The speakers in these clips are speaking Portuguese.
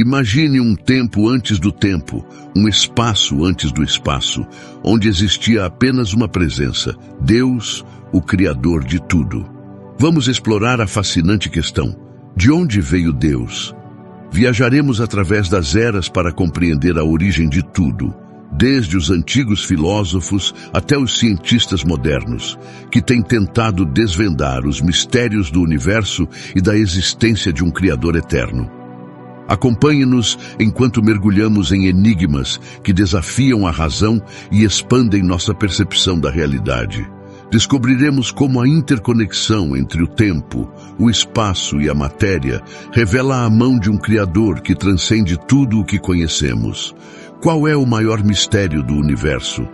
Imagine um tempo antes do tempo, um espaço antes do espaço, onde existia apenas uma presença, Deus, o Criador de tudo. Vamos explorar a fascinante questão: de onde veio Deus? Viajaremos através das eras para compreender a origem de tudo, desde os antigos filósofos até os cientistas modernos, que têm tentado desvendar os mistérios do universo e da existência de um Criador eterno. Acompanhe-nos enquanto mergulhamos em enigmas que desafiam a razão e expandem nossa percepção da realidade. Descobriremos como a interconexão entre o tempo, o espaço e a matéria revela a mão de um Criador que transcende tudo o que conhecemos. Qual é o maior mistério do universo?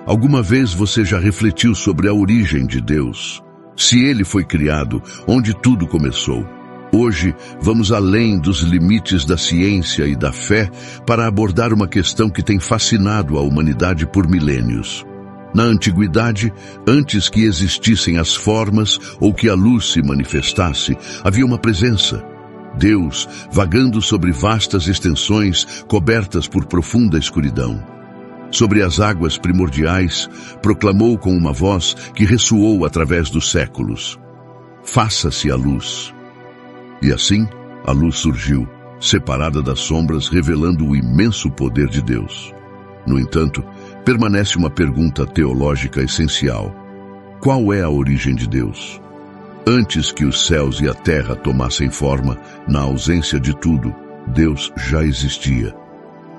Alguma vez você já refletiu sobre a origem de Deus? Se ele foi criado, onde tudo começou? Hoje, vamos além dos limites da ciência e da fé para abordar uma questão que tem fascinado a humanidade por milênios. Na antiguidade, antes que existissem as formas ou que a luz se manifestasse, havia uma presença. Deus, vagando sobre vastas extensões cobertas por profunda escuridão. Sobre as águas primordiais, proclamou com uma voz que ressoou através dos séculos: faça-se a luz. E assim, a luz surgiu, separada das sombras, revelando o imenso poder de Deus. No entanto, permanece uma pergunta teológica essencial: qual é a origem de Deus? Antes que os céus e a terra tomassem forma, na ausência de tudo, Deus já existia.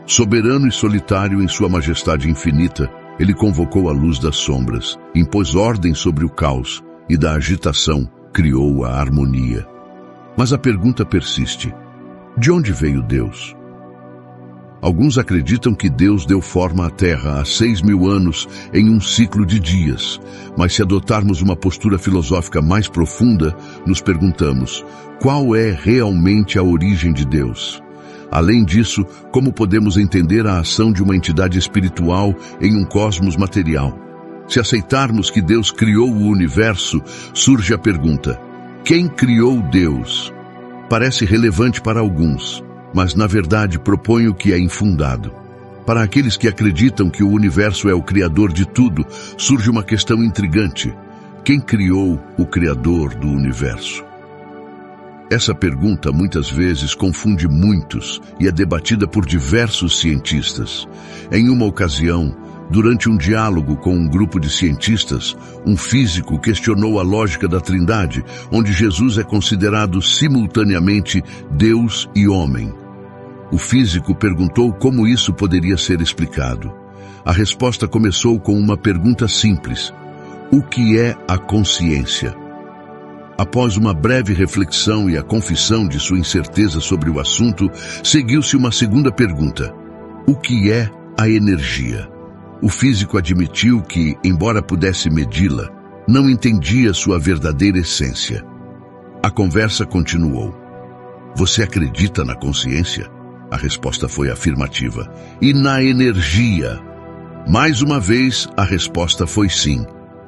Soberano e solitário em sua majestade infinita, ele convocou a luz das sombras, impôs ordem sobre o caos e da agitação criou a harmonia. Mas a pergunta persiste: de onde veio Deus? Alguns acreditam que Deus deu forma à Terra há 6.000 anos em um ciclo de dias, mas se adotarmos uma postura filosófica mais profunda, nos perguntamos: qual é realmente a origem de Deus? Além disso, como podemos entender a ação de uma entidade espiritual em um cosmos material? Se aceitarmos que Deus criou o universo, surge a pergunta: quem criou Deus? Parece relevante para alguns, mas na verdade proponho que é infundado. Para aqueles que acreditam que o universo é o criador de tudo, surge uma questão intrigante: quem criou o criador do universo? Essa pergunta muitas vezes confunde muitos e é debatida por diversos cientistas. Em uma ocasião, durante um diálogo com um grupo de cientistas, um físico questionou a lógica da Trindade, onde Jesus é considerado simultaneamente Deus e homem. O físico perguntou como isso poderia ser explicado. A resposta começou com uma pergunta simples: o que é a consciência? Após uma breve reflexão e a confissão de sua incerteza sobre o assunto, seguiu-se uma segunda pergunta: o que é a energia? O físico admitiu que, embora pudesse medi-la, não entendia sua verdadeira essência. A conversa continuou: você acredita na consciência? A resposta foi afirmativa. E na energia? Mais uma vez, a resposta foi sim.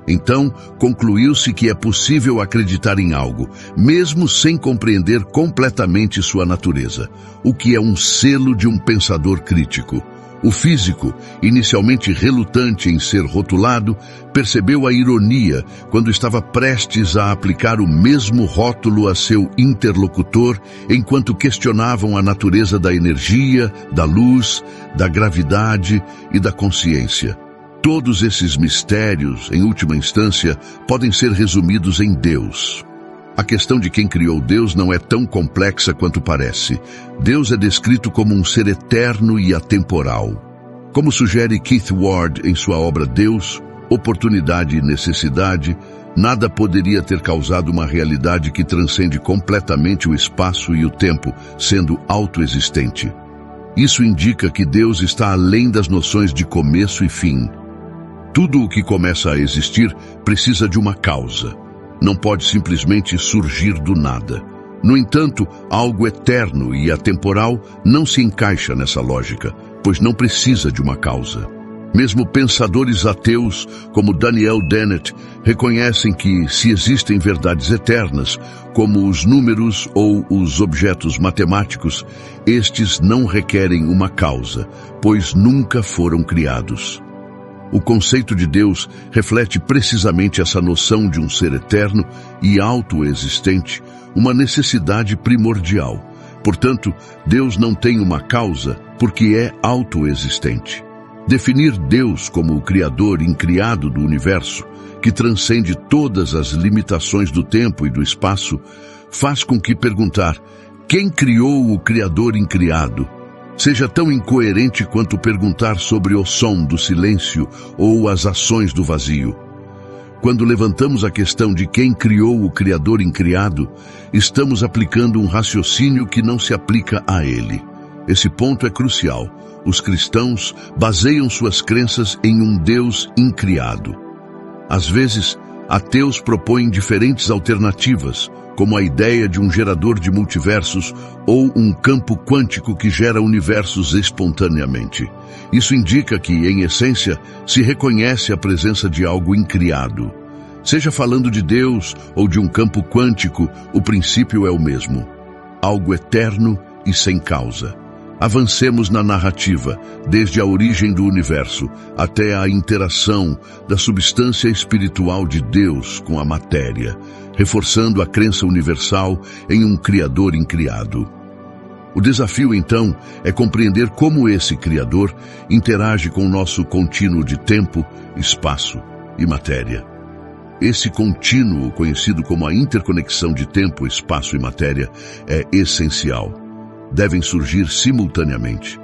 Então, concluiu-se que é possível acreditar em algo, mesmo sem compreender completamente sua natureza, o que é um selo de um pensador crítico. O físico, inicialmente relutante em ser rotulado, percebeu a ironia quando estava prestes a aplicar o mesmo rótulo a seu interlocutor, enquanto questionavam a natureza da energia, da luz, da gravidade e da consciência. Todos esses mistérios, em última instância, podem ser resumidos em Deus. A questão de quem criou Deus não é tão complexa quanto parece. Deus é descrito como um ser eterno e atemporal. Como sugere Keith Ward em sua obra Deus, Oportunidade e Necessidade, nada poderia ter causado uma realidade que transcende completamente o espaço e o tempo, sendo autoexistente. Isso indica que Deus está além das noções de começo e fim. Tudo o que começa a existir precisa de uma causa. Não pode simplesmente surgir do nada. No entanto, algo eterno e atemporal não se encaixa nessa lógica, pois não precisa de uma causa. Mesmo pensadores ateus, como Daniel Dennett, reconhecem que, se existem verdades eternas, como os números ou os objetos matemáticos, estes não requerem uma causa, pois nunca foram criados. O conceito de Deus reflete precisamente essa noção de um ser eterno e autoexistente, uma necessidade primordial. Portanto, Deus não tem uma causa porque é autoexistente. Definir Deus como o Criador incriado do universo, que transcende todas as limitações do tempo e do espaço, faz com que perguntar quem criou o Criador incriado seja tão incoerente quanto perguntar sobre o som do silêncio ou as ações do vazio. Quando levantamos a questão de quem criou o Criador incriado, estamos aplicando um raciocínio que não se aplica a ele. Esse ponto é crucial. Os cristãos baseiam suas crenças em um Deus incriado. Às vezes, ateus propõem diferentes alternativas, como a ideia de um gerador de multiversos ou um campo quântico que gera universos espontaneamente. Isso indica que, em essência, se reconhece a presença de algo incriado. Seja falando de Deus ou de um campo quântico, o princípio é o mesmo: algo eterno e sem causa. Avancemos na narrativa, desde a origem do universo até a interação da substância espiritual de Deus com a matéria, reforçando a crença universal em um Criador incriado. O desafio, então, é compreender como esse Criador interage com o nosso contínuo de tempo, espaço e matéria. Esse contínuo, conhecido como a interconexão de tempo, espaço e matéria, é essencial. Devem surgir simultaneamente.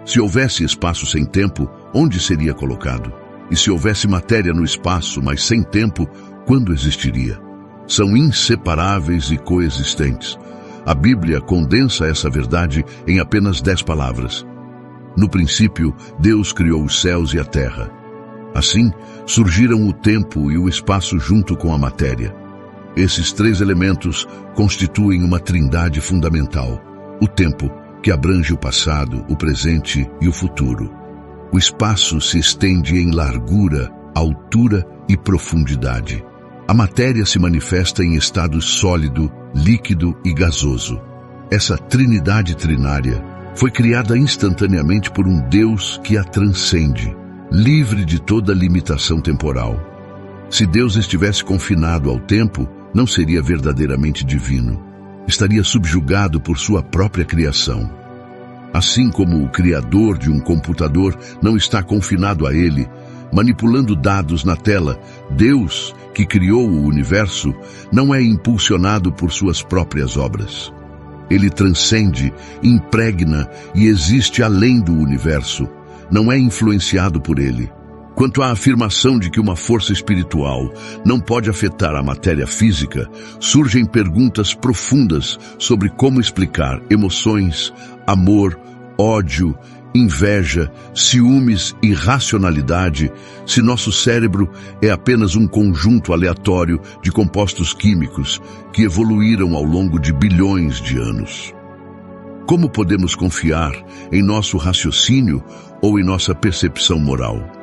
Se houvesse espaço sem tempo, onde seria colocado? E se houvesse matéria no espaço, mas sem tempo, quando existiria? São inseparáveis e coexistentes. A Bíblia condensa essa verdade em apenas 10 palavras. No princípio, Deus criou os céus e a terra. Assim, surgiram o tempo e o espaço junto com a matéria. Esses 3 elementos constituem uma trindade fundamental. O tempo, que abrange o passado, o presente e o futuro. O espaço se estende em largura, altura e profundidade. A matéria se manifesta em estados sólido, líquido e gasoso. Essa trindade trinária foi criada instantaneamente por um Deus que a transcende, livre de toda limitação temporal. Se Deus estivesse confinado ao tempo, não seria verdadeiramente divino. Estaria subjugado por sua própria criação. Assim como o criador de um computador não está confinado a ele, manipulando dados na tela, Deus, que criou o universo, não é impulsionado por suas próprias obras. Ele transcende, impregna e existe além do universo, não é influenciado por ele. Quanto à afirmação de que uma força espiritual não pode afetar a matéria física, surgem perguntas profundas sobre como explicar emoções, amor, ódio, inveja, ciúmes e racionalidade se nosso cérebro é apenas um conjunto aleatório de compostos químicos que evoluíram ao longo de bilhões de anos. Como podemos confiar em nosso raciocínio ou em nossa percepção moral?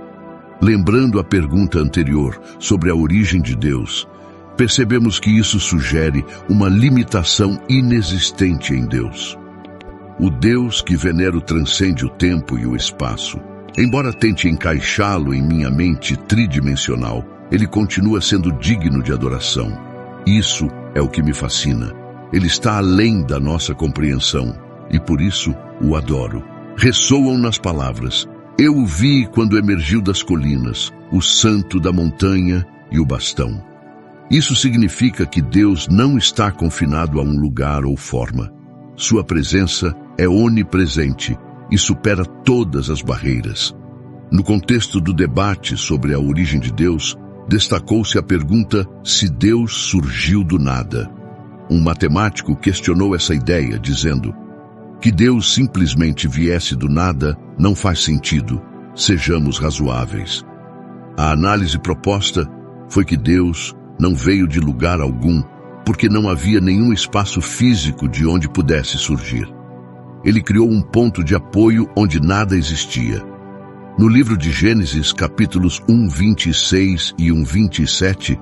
Lembrando a pergunta anterior sobre a origem de Deus, percebemos que isso sugere uma limitação inexistente em Deus. O Deus que venero transcende o tempo e o espaço. Embora tente encaixá-lo em minha mente tridimensional, ele continua sendo digno de adoração. Isso é o que me fascina. Ele está além da nossa compreensão e por isso o adoro. Ressoam nas palavras: eu o vi quando emergiu das colinas, o santo da montanha e o bastão. Isso significa que Deus não está confinado a um lugar ou forma. Sua presença é onipresente e supera todas as barreiras. No contexto do debate sobre a origem de Deus, destacou-se a pergunta se Deus surgiu do nada. Um matemático questionou essa ideia, dizendo: que Deus simplesmente viesse do nada não faz sentido, sejamos razoáveis. A análise proposta foi que Deus não veio de lugar algum, porque não havia nenhum espaço físico de onde pudesse surgir. Ele criou um ponto de apoio onde nada existia. No livro de Gênesis, capítulos 1:26 e 1:27,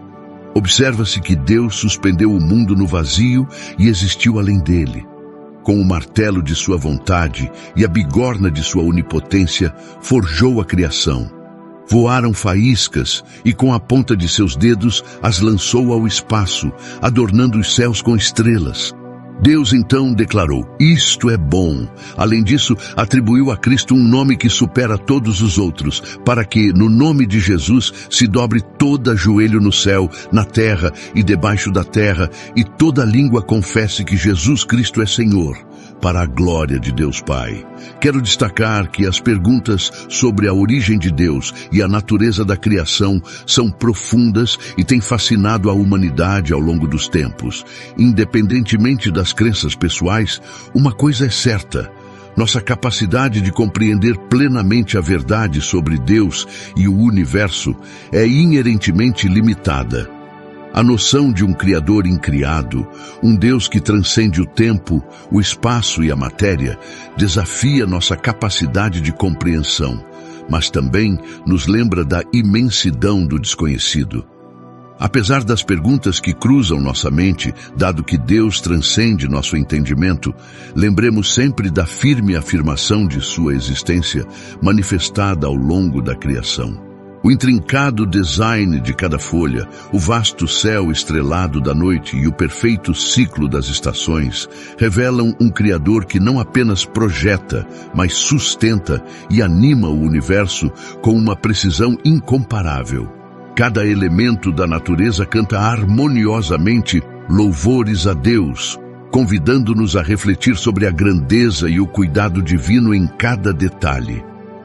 observa-se que Deus suspendeu o mundo no vazio e existiu além dele. Com o martelo de sua vontade e a bigorna de sua onipotência, forjou a criação. Voaram faíscas e com a ponta de seus dedos as lançou ao espaço, adornando os céus com estrelas. Deus então declarou: isto é bom. Além disso, atribuiu a Cristo um nome que supera todos os outros, para que, no nome de Jesus, se dobre toda joelho no céu, na terra e debaixo da terra, e toda língua confesse que Jesus Cristo é Senhor, para a glória de Deus Pai. Quero destacar que as perguntas sobre a origem de Deus e a natureza da criação são profundas e têm fascinado a humanidade ao longo dos tempos. Independentemente das crenças pessoais, uma coisa é certa: nossa capacidade de compreender plenamente a verdade sobre Deus e o universo é inerentemente limitada. A noção de um Criador incriado, um Deus que transcende o tempo, o espaço e a matéria, desafia nossa capacidade de compreensão, mas também nos lembra da imensidão do desconhecido. Apesar das perguntas que cruzam nossa mente, dado que Deus transcende nosso entendimento, lembremos sempre da firme afirmação de sua existência, manifestada ao longo da criação. O intrincado design de cada folha, o vasto céu estrelado da noite e o perfeito ciclo das estações revelam um Criador que não apenas projeta, mas sustenta e anima o universo com uma precisão incomparável. Cada elemento da natureza canta harmoniosamente louvores a Deus, convidando-nos a refletir sobre a grandeza e o cuidado divino em cada detalhe.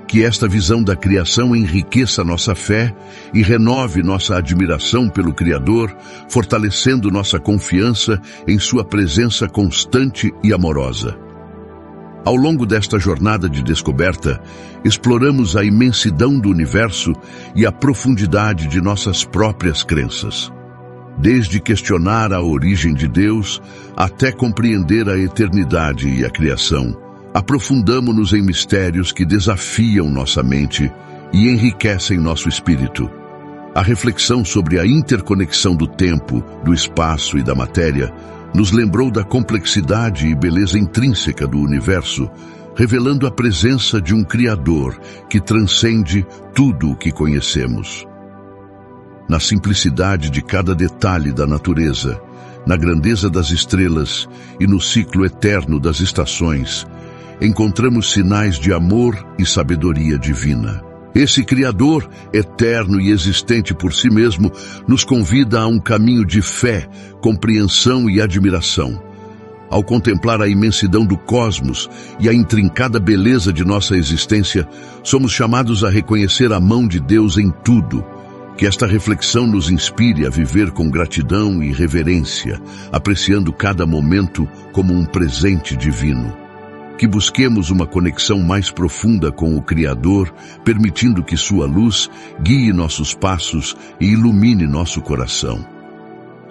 Que esta visão da criação enriqueça nossa fé e renove nossa admiração pelo Criador, fortalecendo nossa confiança em sua presença constante e amorosa. Ao longo desta jornada de descoberta, exploramos a imensidão do universo e a profundidade de nossas próprias crenças. Desde questionar a origem de Deus até compreender a eternidade e a criação, aprofundamo-nos em mistérios que desafiam nossa mente e enriquecem nosso espírito. A reflexão sobre a interconexão do tempo, do espaço e da matéria nos lembrou da complexidade e beleza intrínseca do universo, revelando a presença de um Criador que transcende tudo o que conhecemos. Na simplicidade de cada detalhe da natureza, na grandeza das estrelas e no ciclo eterno das estações, encontramos sinais de amor e sabedoria divina. Esse Criador, eterno e existente por si mesmo, nos convida a um caminho de fé, compreensão e admiração. Ao contemplar a imensidão do cosmos e a intrincada beleza de nossa existência, somos chamados a reconhecer a mão de Deus em tudo. Que esta reflexão nos inspire a viver com gratidão e reverência, apreciando cada momento como um presente divino. Que busquemos uma conexão mais profunda com o Criador, permitindo que sua luz guie nossos passos e ilumine nosso coração.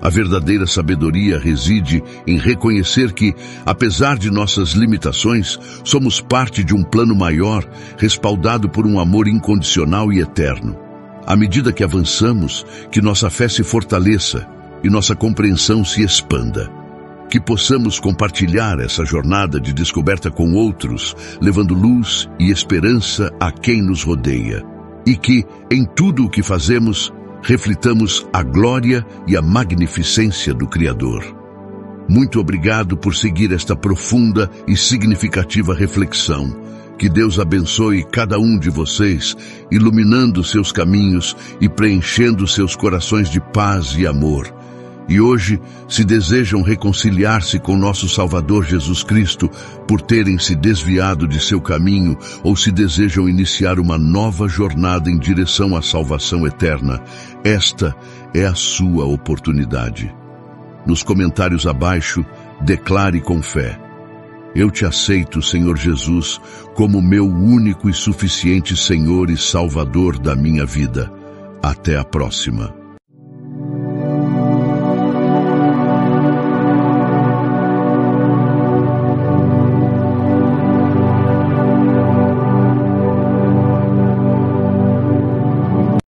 A verdadeira sabedoria reside em reconhecer que, apesar de nossas limitações, somos parte de um plano maior, respaldado por um amor incondicional e eterno. À medida que avançamos, que nossa fé se fortaleça e nossa compreensão se expanda. Que possamos compartilhar essa jornada de descoberta com outros, levando luz e esperança a quem nos rodeia. E que, em tudo o que fazemos, reflitamos a glória e a magnificência do Criador. Muito obrigado por seguir esta profunda e significativa reflexão. Que Deus abençoe cada um de vocês, iluminando seus caminhos e preenchendo seus corações de paz e amor. E hoje, se desejam reconciliar-se com nosso Salvador Jesus Cristo por terem se desviado de seu caminho ou se desejam iniciar uma nova jornada em direção à salvação eterna, esta é a sua oportunidade. Nos comentários abaixo, declare com fé: eu te aceito, Senhor Jesus, como meu único e suficiente Senhor e Salvador da minha vida. Até a próxima.